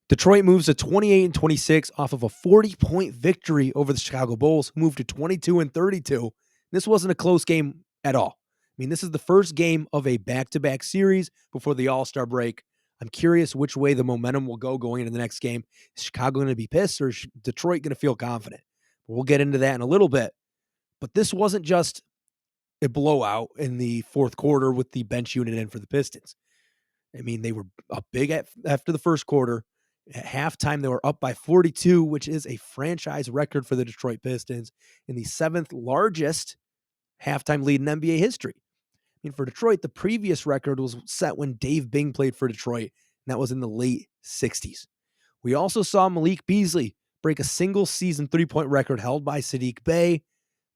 Detroit moves to 28-26 off of a 40-point victory over the Chicago Bulls, who moved to 22-32. This wasn't a close game at all. I mean, this is the first game of a back-to-back series before the All-Star break. I'm curious which way the momentum will go going into the next game. Is Chicago going to be pissed, or is Detroit going to feel confident? We'll get into that in a little bit. But this wasn't just a blowout in the fourth quarter with the bench unit in for the Pistons. I mean, they were up big after the first quarter. At halftime, they were up by 42, which is a franchise record for the Detroit Pistons and the seventh largest halftime lead in NBA history. I mean, for Detroit, the previous record was set when Dave Bing played for Detroit, and that was in the late 60s. We also saw Malik Beasley break a single-season three-point record held by Saddiq Bey.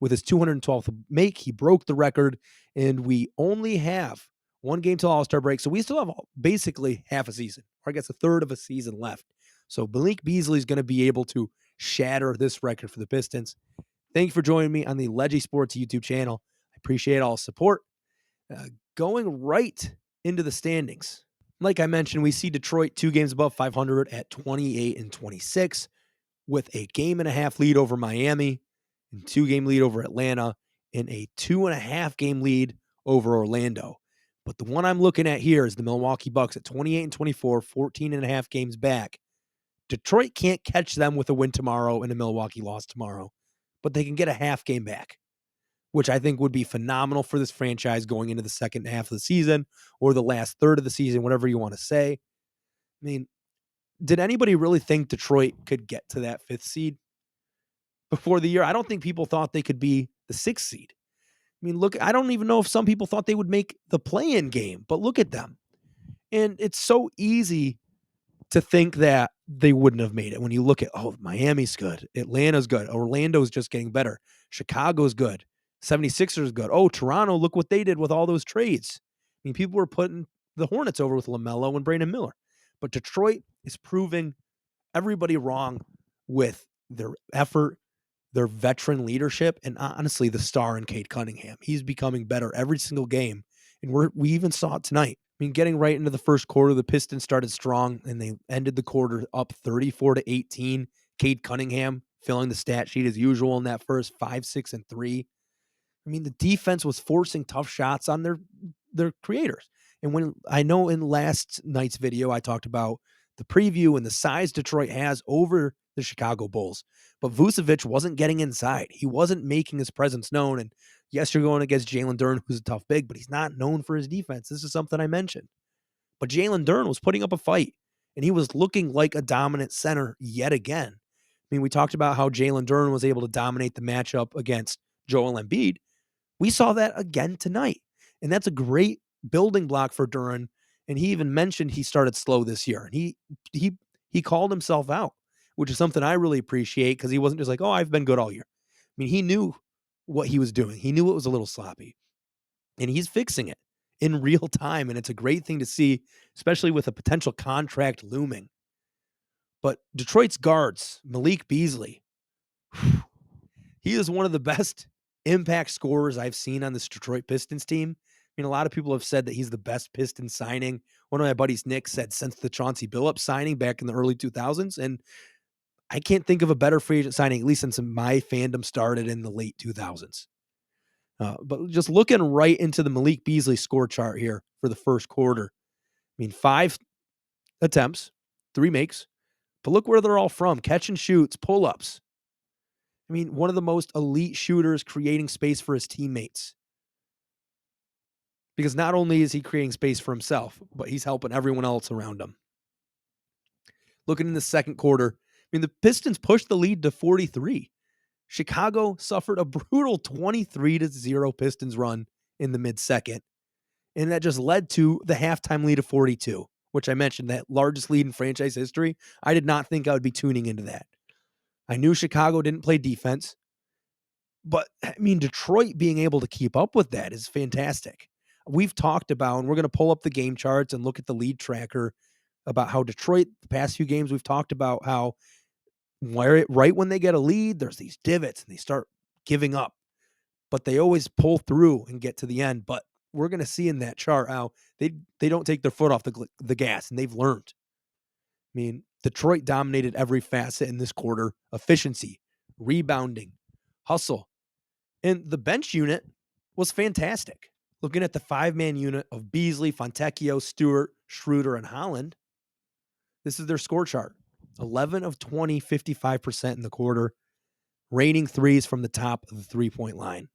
With his 212th make, he broke the record, and we only have one game till All-Star break, so we still have basically half a season, or I guess a third of a season left. So Malik Beasley is going to be able to shatter this record for the Pistons. Thank you for joining me on the Leggy Sports YouTube channel. I appreciate all support. Going right into the standings. Like I mentioned, we see Detroit 2 games above 500 at 28-26 with a game and a half lead over Miami and 2-game lead over Atlanta and a 2.5 game lead over Orlando. But the one I'm looking at here is the Milwaukee Bucks at 28-24, 14.5 games back. Detroit can't catch them with a win tomorrow and a Milwaukee loss tomorrow, but they can get a half game back, which I think would be phenomenal for this franchise going into the second half of the season or the last third of the season, whatever you want to say. I mean, did anybody really think Detroit could get to that 5th seed before the year? I don't think people thought they could be the 6th seed. I mean, look, I don't even know if some people thought they would make the play-in game, but look at them. And it's so easy to think that they wouldn't have made it when you look at, oh, Miami's good, Atlanta's good, Orlando's just getting better, Chicago's good, 76ers good. Oh, Toronto, look what they did with all those trades. I mean, people were putting the Hornets over with LaMelo and Brandon Miller. But Detroit is proving everybody wrong with their effort, their veteran leadership, and honestly, the star in Cade Cunningham. He's becoming better every single game, and we even saw it tonight. I mean, getting right into the first quarter, the Pistons started strong, and they ended the quarter up 34-18. Cade Cunningham filling the stat sheet as usual in that first 5, 6, and 3. I mean, the defense was forcing tough shots on their creators. And when I know in last night's video, I talked about the preview and the size Detroit has over the Chicago Bulls. But Vucevic wasn't getting inside. He wasn't making his presence known. And yes, you're going against Jalen Duren, who's a tough big, but he's not known for his defense. This is something I mentioned. But Jalen Duren was putting up a fight, and he was looking like a dominant center yet again. I mean, we talked about how Jalen Duren was able to dominate the matchup against Joel Embiid. We saw that again tonight. And that's a great building block for Duren. And he even mentioned he started slow this year. And he called himself out, which is something I really appreciate because he wasn't just like, oh, I've been good all year. I mean, he knew what he was doing. He knew it was a little sloppy. And he's fixing it in real time. And it's a great thing to see, especially with a potential contract looming. But Detroit's guards, Malik Beasley, he is one of the best impact scorers I've seen on this Detroit Pistons team. I mean, a lot of people have said that he's the best Pistons signing. One of my buddies, Nick, said since the Chauncey Billups signing back in the early 2000s. And I can't think of a better free agent signing, at least since my fandom started in the late 2000s. But just looking right into the Malik Beasley score chart here for the first quarter. I mean, 5 attempts, 3 makes. But look where they're all from. Catch and shoots, pull-ups. I mean, one of the most elite shooters creating space for his teammates. Because not only is he creating space for himself, but he's helping everyone else around him. Looking in the second quarter, I mean, the Pistons pushed the lead to 43. Chicago suffered a brutal 23-0 Pistons run in the mid-second. And that just led to the halftime lead of 42, which I mentioned, that largest lead in franchise history. I did not think I would be tuning into that. I knew Chicago didn't play defense. But, I mean, Detroit being able to keep up with that is fantastic. We've talked about, and we're going to pull up the game charts and look at the lead tracker about how Detroit, the past few games, we've talked about how right when they get a lead, there's these divots and they start giving up. But they always pull through and get to the end. But we're going to see in that chart how they don't take their foot off the gas, and they've learned. I mean, Detroit dominated every facet in this quarter: efficiency, rebounding, hustle. And the bench unit was fantastic. Looking at the 5-man unit of Beasley, Fontecchio, Stewart, Schroeder, and Holland, this is their score chart. 11 of 20, 55% in the quarter, raining threes from the top of the three-point line.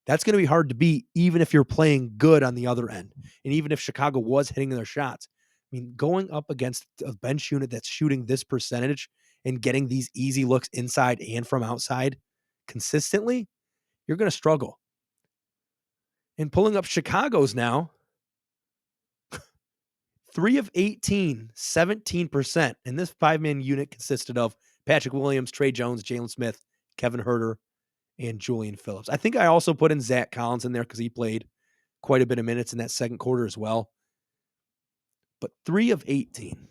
That's going to be hard to beat, even if you're playing good on the other end. And even if Chicago was hitting their shots. I mean, going up against a bench unit that's shooting this percentage and getting these easy looks inside and from outside consistently, you're going to struggle. And pulling up Chicago's now, 3 of 18, 17%. And this 5-man unit consisted of Patrick Williams, Trey Jones, Jalen Smith, Kevin Huerter, and Julian Phillips. I think I also put in Zach Collins in there because he played quite a bit of minutes in that second quarter as well. But 3 of 18.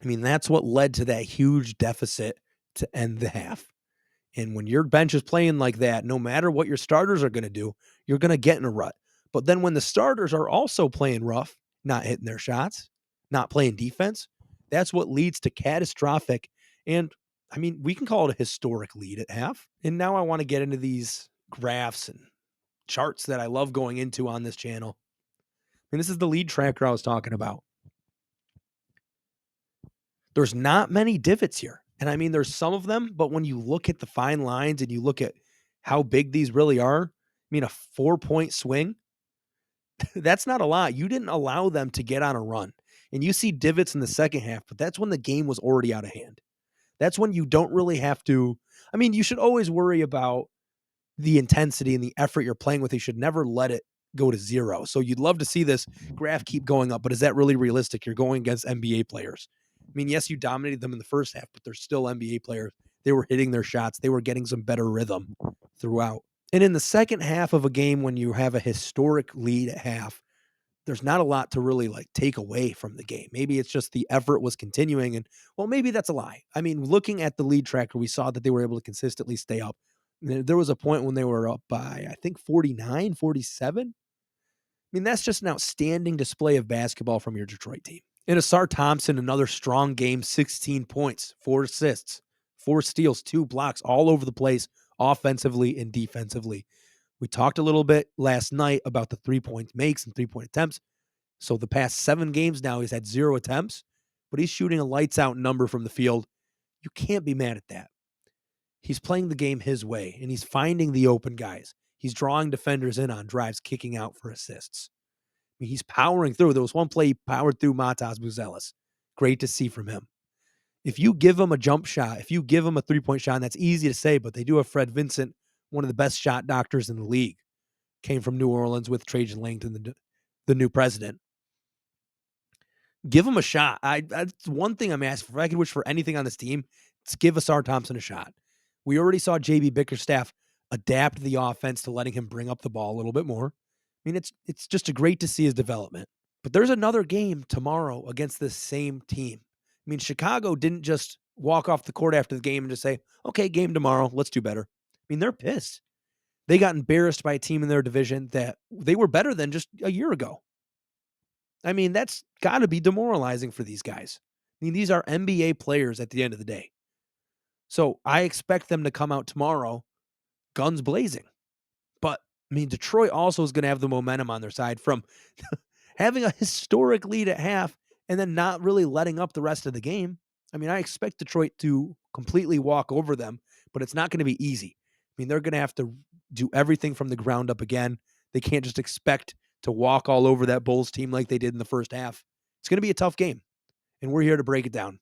I mean, that's what led to that huge deficit to end the half. And when your bench is playing like that, no matter what your starters are going to do, you're going to get in a rut. But then when the starters are also playing rough, not hitting their shots, not playing defense, that's what leads to catastrophic. And I mean, we can call it a historic lead at half. And now I want to get into these graphs and charts that I love going into on this channel. And this is the lead tracker I was talking about. There's not many divots here. And I mean, there's some of them, but when you look at the fine lines and you look at how big these really are, I mean, a 4-point swing, that's not a lot. You didn't allow them to get on a run. And you see divots in the second half, but that's when the game was already out of hand. That's when you don't really have to. I mean, you should always worry about the intensity and the effort you're playing with. You should never let it go to zero. So you'd love to see this graph keep going up, but is that really realistic? You're going against NBA players. I mean, yes, you dominated them in the first half, but they're still NBA players. They were hitting their shots. They were getting some better rhythm throughout. And in the second half of a game, when you have a historic lead at half, there's not a lot to really like take away from the game. Maybe it's just the effort was continuing, and well, maybe that's a lie. I mean, looking at the lead tracker, we saw that they were able to consistently stay up. There was a point when they were up by, I think, 49, 47. I mean, that's just an outstanding display of basketball from your Detroit team. And AUSAR Thompson, another strong game, 16 points, 4 assists, 4 steals, 2 blocks, all over the place, offensively and defensively. We talked a little bit last night about the 3-point makes and 3-point attempts. So the past 7 games now, he's had 0 attempts, but he's shooting a lights-out number from the field. You can't be mad at that. He's playing the game his way, and he's finding the open guys. He's drawing defenders in on drives, kicking out for assists. I mean, he's powering through. There was one play he powered through Matas Buzelis. Great to see from him. If you give him a jump shot, if you give him a 3-point shot, and that's easy to say, but they do have Fred Vincent, one of the best shot doctors in the league. Came from New Orleans with Trajan Langton, the new president. Give him a shot. That's one thing I'm asking for. If I could wish for anything on this team, it's give AUSAR Thompson a shot. We already saw JB Bickerstaff adapt the offense to letting him bring up the ball a little bit more. I mean, it's just great to see his development. But there's another game tomorrow against this same team. I mean, Chicago didn't just walk off the court after the game and just say, okay, game tomorrow, let's do better. I mean, they're pissed. They got embarrassed by a team in their division that they were better than just a year ago. I mean, that's got to be demoralizing for these guys. I mean, these are NBA players at the end of the day. So I expect them to come out tomorrow guns blazing. But, I mean, Detroit also is going to have the momentum on their side from having a historic lead at half and then not really letting up the rest of the game. I mean, I expect Detroit to completely walk over them, but it's not going to be easy. I mean, they're going to have to do everything from the ground up again. They can't just expect to walk all over that Bulls team like they did in the first half. It's going to be a tough game, and we're here to break it down.